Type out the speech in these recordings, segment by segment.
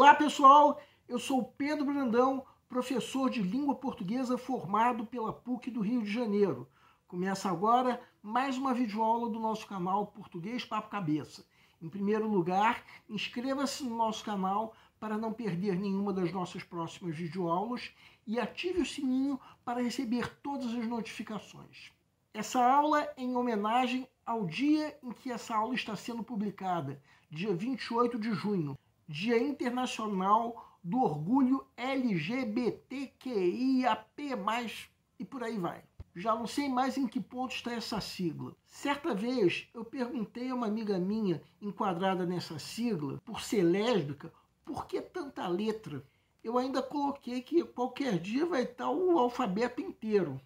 Olá pessoal, eu sou Pedro Brandão, professor de língua portuguesa formado pela PUC do Rio de Janeiro. Começa agora mais uma videoaula do nosso canal Português Papo Cabeça. Em primeiro lugar, inscreva-se no nosso canal para não perder nenhuma das nossas próximas videoaulas e ative o sininho para receber todas as notificações. Essa aula é em homenagem ao dia em que essa aula está sendo publicada, dia 28 de junho, Dia Internacional do Orgulho LGBTQIAP+, e por aí vai. Já não sei mais em que ponto está essa sigla. Certa vez eu perguntei a uma amiga minha, enquadrada nessa sigla, por ser lésbica, por que tanta letra? Eu ainda coloquei que qualquer dia vai estar o alfabeto inteiro.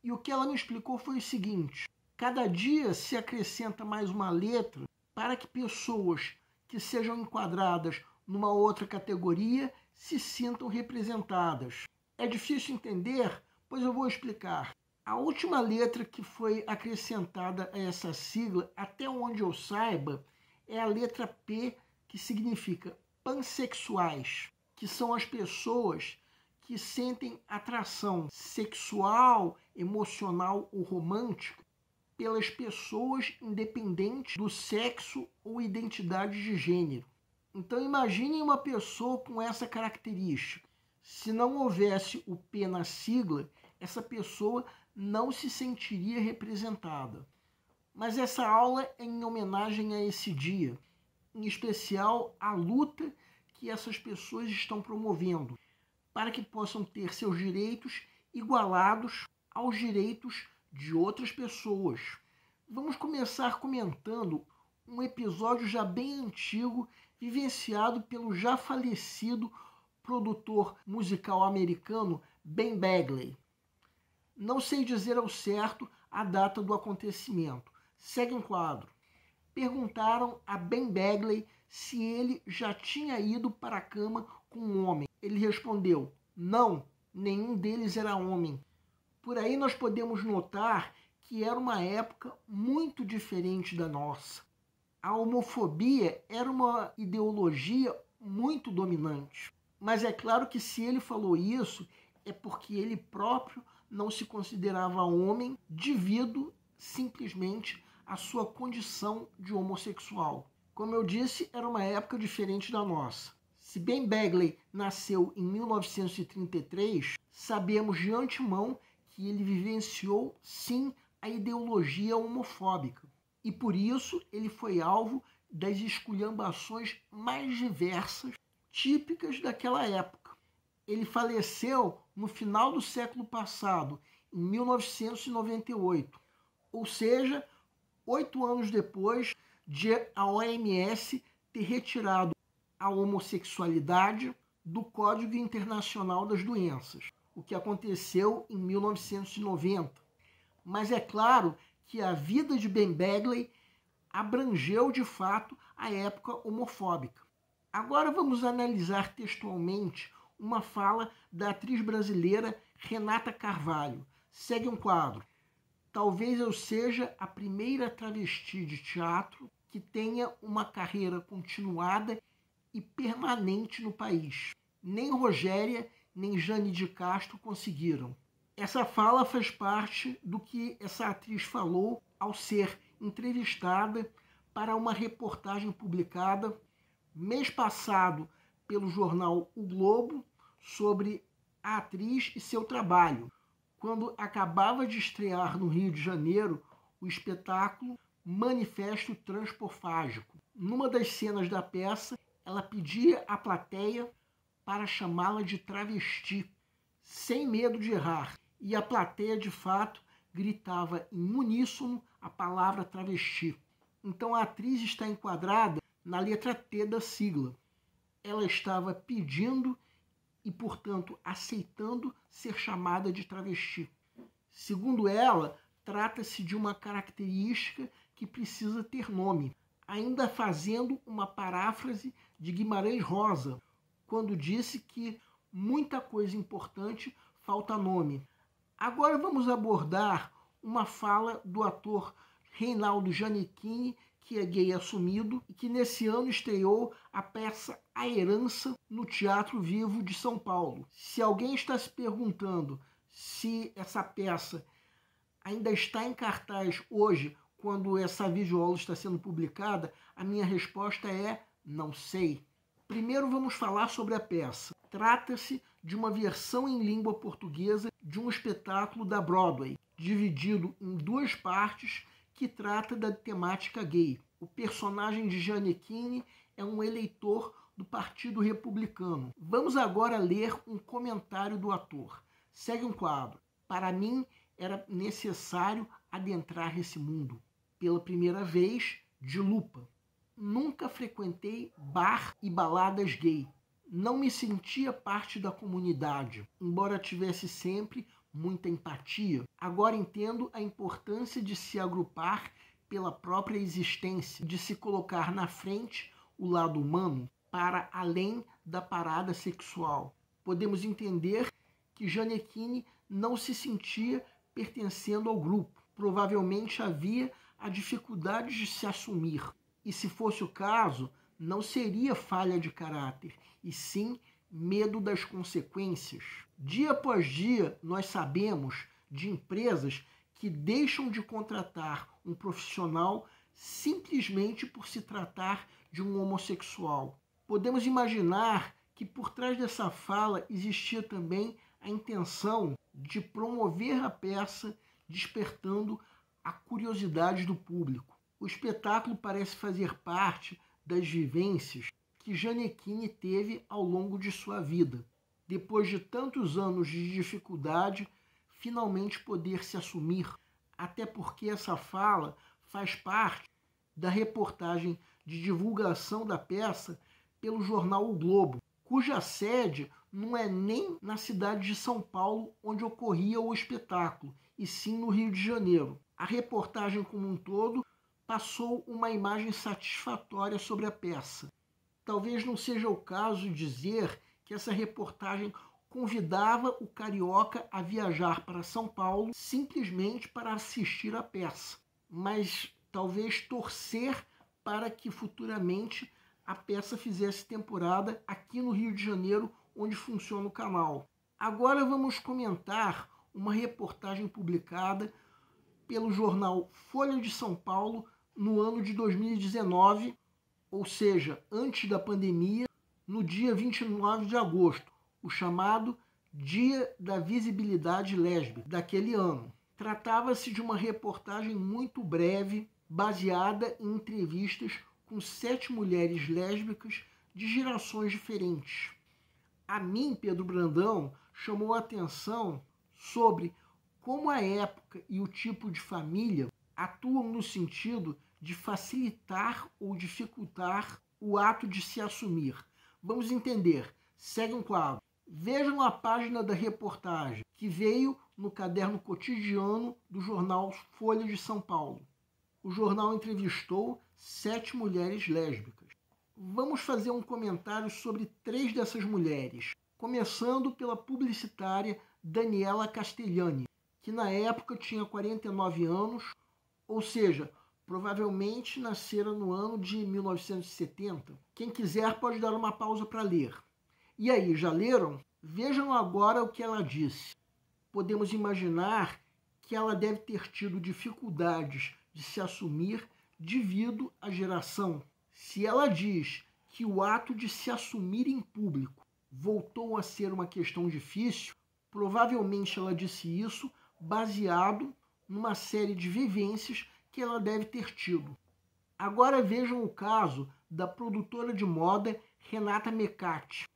E o que ela me explicou foi o seguinte: cada dia se acrescenta mais uma letra para que pessoas que sejam enquadradas numa outra categoria se sintam representadas. É difícil entender? Pois eu vou explicar. A última letra que foi acrescentada a essa sigla, até onde eu saiba, é a letra P, que significa pansexuais, que são as pessoas que sentem atração sexual, emocional ou romântica pelas pessoas independente do sexo ou identidade de gênero. Então imaginem uma pessoa com essa característica. Se não houvesse o P na sigla, essa pessoa não se sentiria representada. Mas essa aula é em homenagem a esse dia, em especial à luta que essas pessoas estão promovendo, para que possam ter seus direitos igualados aos direitos de outras pessoas. Vamos começar comentando um episódio já bem antigo, vivenciado pelo já falecido produtor musical americano Ben Bagley. Não sei dizer ao certo a data do acontecimento. Segue um quadro. Perguntaram a Ben Bagley se ele já tinha ido para a cama com um homem. Ele respondeu: não, nenhum deles era homem. Por aí nós podemos notar que era uma época muito diferente da nossa. A homofobia era uma ideologia muito dominante. Mas é claro que se ele falou isso, é porque ele próprio não se considerava homem devido simplesmente à sua condição de homossexual. Como eu disse, era uma época diferente da nossa. Se Ben Bagley nasceu em 1933, sabemos de antemão que ele vivenciou, sim, a ideologia homofóbica. E por isso ele foi alvo das esculhambações mais diversas, típicas daquela época. Ele faleceu no final do século passado, em 1998, ou seja, 8 anos depois de a OMS ter retirado a homossexualidade do Código Internacional das Doenças, o que aconteceu em 1990. Mas é claro que a vida de Ben Bagley abrangeu de fato a época homofóbica. Agora vamos analisar textualmente uma fala da atriz brasileira Renata Carvalho. Segue um quadro. Talvez eu seja a primeira travesti de teatro que tenha uma carreira continuada e permanente no país. Nem Rogéria, nem Jane de Castro conseguiram. Essa fala faz parte do que essa atriz falou ao ser entrevistada para uma reportagem publicada mês passado pelo jornal O Globo sobre a atriz e seu trabalho, quando acabava de estrear no Rio de Janeiro o espetáculo Manifesto Transpofágico. Numa das cenas da peça, ela pedia à plateia para chamá-la de travesti, sem medo de errar. E a plateia, de fato, gritava em uníssono a palavra travesti. Então a atriz está enquadrada na letra T da sigla. Ela estava pedindo e, portanto, aceitando ser chamada de travesti. Segundo ela, trata-se de uma característica que precisa ter nome, ainda fazendo uma paráfrase de Guimarães Rosa, quando disse que muita coisa importante falta nome. Agora vamos abordar uma fala do ator Reinaldo Gianecchini, que é gay assumido e que nesse ano estreou a peça A Herança no Teatro Vivo de São Paulo. Se alguém está se perguntando se essa peça ainda está em cartaz hoje, quando essa videoaula está sendo publicada, a minha resposta é não sei. Primeiro vamos falar sobre a peça. Trata-se de uma versão em língua portuguesa de um espetáculo da Broadway, dividido em duas partes, que trata da temática gay. O personagem de Gianecchini é um eleitor do Partido Republicano. Vamos agora ler um comentário do ator. Segue um quadro. Para mim, era necessário adentrar esse mundo. Pela primeira vez, de lupa. Nunca frequentei bar e baladas gay. Não me sentia parte da comunidade, embora tivesse sempre muita empatia. Agora entendo a importância de se agrupar pela própria existência, de se colocar na frente o lado humano para além da parada sexual. Podemos entender que Gianecchini não se sentia pertencendo ao grupo. Provavelmente havia a dificuldade de se assumir. E se fosse o caso, não seria falha de caráter, e sim medo das consequências. Dia após dia, nós sabemos de empresas que deixam de contratar um profissional simplesmente por se tratar de um homossexual. Podemos imaginar que por trás dessa fala existia também a intenção de promover a peça, despertando a curiosidade do público. O espetáculo parece fazer parte das vivências que Gianecchini teve ao longo de sua vida. Depois de tantos anos de dificuldade, finalmente poder se assumir, até porque essa fala faz parte da reportagem de divulgação da peça pelo jornal O Globo, cuja sede não é nem na cidade de São Paulo, onde ocorria o espetáculo, e sim no Rio de Janeiro. A reportagem como um todo passou uma imagem satisfatória sobre a peça. Talvez não seja o caso de dizer que essa reportagem convidava o carioca a viajar para São Paulo simplesmente para assistir à peça, mas talvez torcer para que futuramente a peça fizesse temporada aqui no Rio de Janeiro, onde funciona o canal. Agora vamos comentar uma reportagem publicada pelo jornal Folha de São Paulo no ano de 2019, ou seja, antes da pandemia, no dia 29 de agosto, o chamado Dia da Visibilidade Lésbica daquele ano. Tratava-se de uma reportagem muito breve, baseada em entrevistas com 7 mulheres lésbicas de gerações diferentes. A mim, Pedro Brandão, chamou a atenção sobre como a época e o tipo de família atuam no sentido de facilitar ou dificultar o ato de se assumir. Vamos entender. Segue um quadro. Vejam a página da reportagem, que veio no caderno cotidiano do jornal Folha de São Paulo. O jornal entrevistou 7 mulheres lésbicas. Vamos fazer um comentário sobre 3 dessas mulheres, começando pela publicitária Daniela Castellani, que na época tinha 49 anos, ou seja, provavelmente nascera no ano de 1970. Quem quiser pode dar uma pausa para ler. E aí, já leram? Vejam agora o que ela disse. Podemos imaginar que ela deve ter tido dificuldades de se assumir devido à geração. Se ela diz que o ato de se assumir em público voltou a ser uma questão difícil, provavelmente ela disse isso baseado numa série de vivências que ela deve ter tido. Agora vejam o caso da produtora de moda Renata Mecati,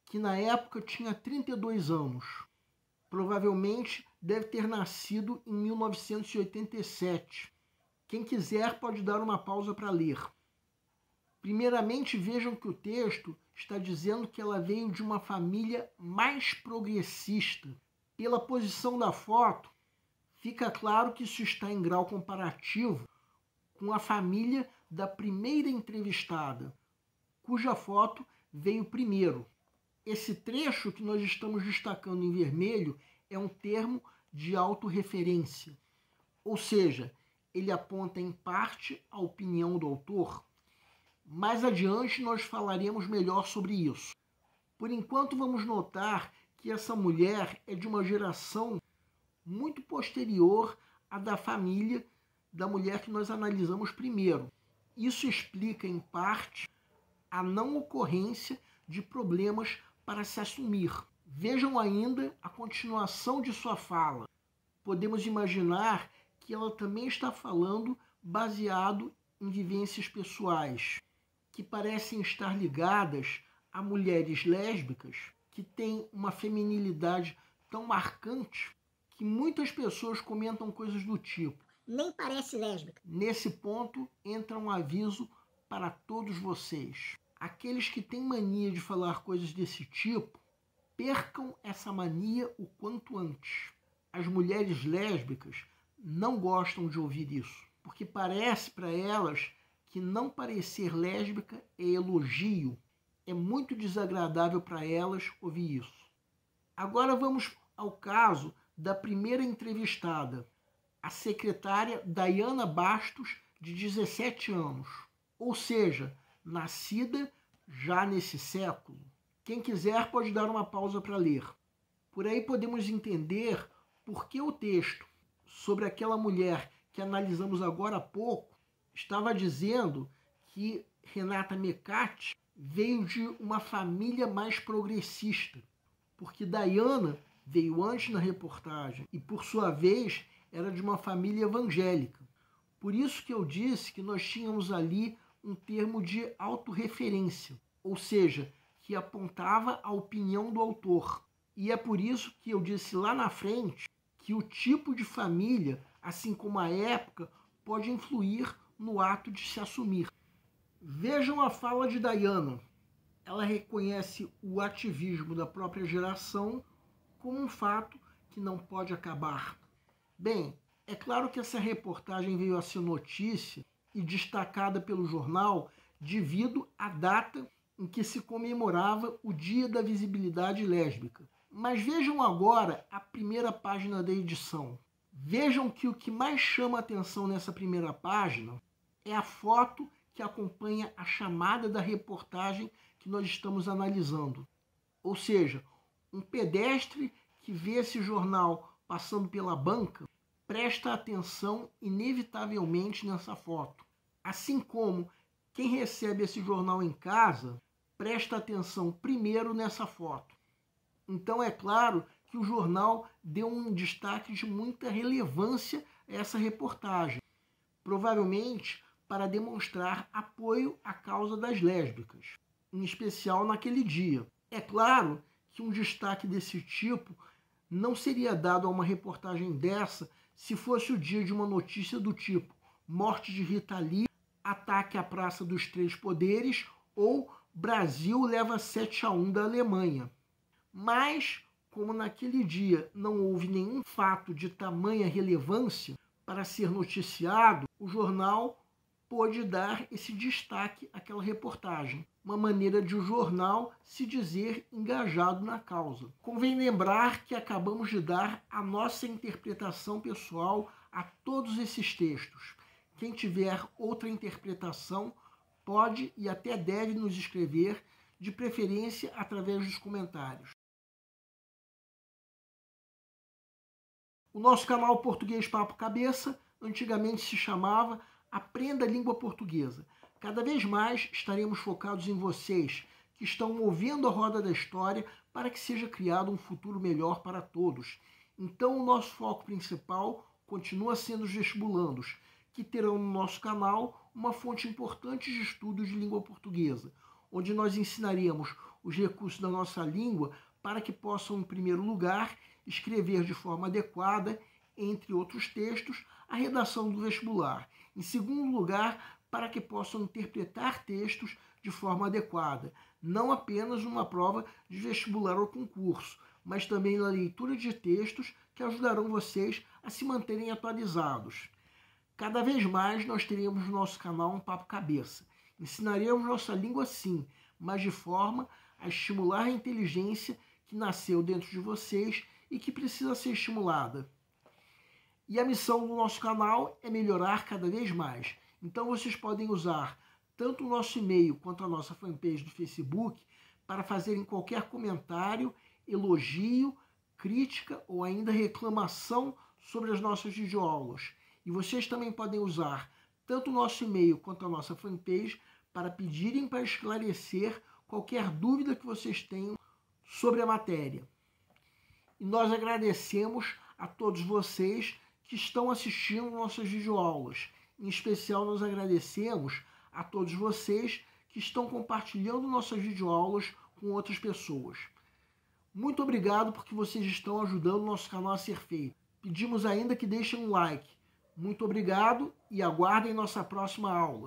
que na época tinha 32 anos. Provavelmente deve ter nascido em 1987. Quem quiser pode dar uma pausa para ler. Primeiramente, vejam que o texto está dizendo que ela veio de uma família mais progressista. Pela posição da foto, fica claro que isso está em grau comparativo com a família da primeira entrevistada, cuja foto veio primeiro. Esse trecho que nós estamos destacando em vermelho é um termo de autorreferência, ou seja, ele aponta em parte a opinião do autor? Mais adiante nós falaremos melhor sobre isso. Por enquanto vamos notar que essa mulher é de uma geração muito posterior à da família da mulher que nós analisamos primeiro. Isso explica, em parte, a não ocorrência de problemas para se assumir. Vejam ainda a continuação de sua fala. Podemos imaginar que ela também está falando baseado em vivências pessoais, que parecem estar ligadas a mulheres lésbicas que têm uma feminilidade tão marcante que muitas pessoas comentam coisas do tipo: nem parece lésbica. Nesse ponto entra um aviso para todos vocês. Aqueles que têm mania de falar coisas desse tipo, percam essa mania o quanto antes. As mulheres lésbicas não gostam de ouvir isso, porque parece para elas que não parecer lésbica é elogio. É muito desagradável para elas ouvir isso. Agora vamos ao caso da primeira entrevistada, a secretária Dayana Bastos, de 17 anos, ou seja, nascida já nesse século. Quem quiser pode dar uma pausa para ler. Por aí podemos entender por que o texto sobre aquela mulher que analisamos agora há pouco estava dizendo que Renata Mecatti veio de uma família mais progressista, porque Dayana veio antes na reportagem e, por sua vez, era de uma família evangélica. Por isso que eu disse que nós tínhamos ali um termo de autorreferência, ou seja, que apontava a opinião do autor. E é por isso que eu disse lá na frente que o tipo de família, assim como a época, pode influir no ato de se assumir. Vejam a fala de Dayana. Ela reconhece o ativismo da própria geração como um fato que não pode acabar. Bem, é claro que essa reportagem veio a ser notícia e destacada pelo jornal devido à data em que se comemorava o Dia da Visibilidade Lésbica. Mas vejam agora a primeira página da edição. Vejam que o que mais chama a atenção nessa primeira página é a foto que acompanha a chamada da reportagem que nós estamos analisando. Ou seja, um pedestre que vê esse jornal passando pela banca presta atenção inevitavelmente nessa foto. Assim como quem recebe esse jornal em casa presta atenção primeiro nessa foto. Então é claro que o jornal deu um destaque de muita relevância a essa reportagem, provavelmente para demonstrar apoio à causa das lésbicas, em especial naquele dia. É claro que um destaque desse tipo não seria dado a uma reportagem dessa se fosse o dia de uma notícia do tipo morte de Rita Lee, ataque à Praça dos Três Poderes ou Brasil leva 7-1 da Alemanha. Mas, como naquele dia não houve nenhum fato de tamanha relevância para ser noticiado, o jornal pôde dar esse destaque àquela reportagem, uma maneira de o jornal se dizer engajado na causa. Convém lembrar que acabamos de dar a nossa interpretação pessoal a todos esses textos. Quem tiver outra interpretação pode e até deve nos escrever, de preferência através dos comentários. O nosso canal Português Papo Cabeça antigamente se chamava Aprenda a Língua Portuguesa. Cada vez mais estaremos focados em vocês que estão movendo a roda da história para que seja criado um futuro melhor para todos. Então o nosso foco principal continua sendo os vestibulandos, que terão no nosso canal uma fonte importante de estudos de língua portuguesa, onde nós ensinaremos os recursos da nossa língua para que possam, em primeiro lugar, escrever de forma adequada, entre outros textos, a redação do vestibular. Em segundo lugar, para que possam interpretar textos de forma adequada, não apenas numa prova de vestibular ou concurso, mas também na leitura de textos que ajudarão vocês a se manterem atualizados. Cada vez mais nós teremos no nosso canal um Papo Cabeça. Ensinaremos nossa língua sim, mas de forma a estimular a inteligência que nasceu dentro de vocês e que precisa ser estimulada. E a missão do nosso canal é melhorar cada vez mais. Então vocês podem usar tanto o nosso e-mail quanto a nossa fanpage do Facebook para fazerem qualquer comentário, elogio, crítica ou ainda reclamação sobre as nossas videoaulas. E vocês também podem usar tanto o nosso e-mail quanto a nossa fanpage para pedirem para esclarecer qualquer dúvida que vocês tenham sobre a matéria. E nós agradecemos a todos vocês que estão assistindo nossas videoaulas. Em especial, nós agradecemos a todos vocês que estão compartilhando nossas videoaulas com outras pessoas. Muito obrigado porque vocês estão ajudando o nosso canal a ser feito. Pedimos ainda que deixem um like. Muito obrigado e aguardem nossa próxima aula.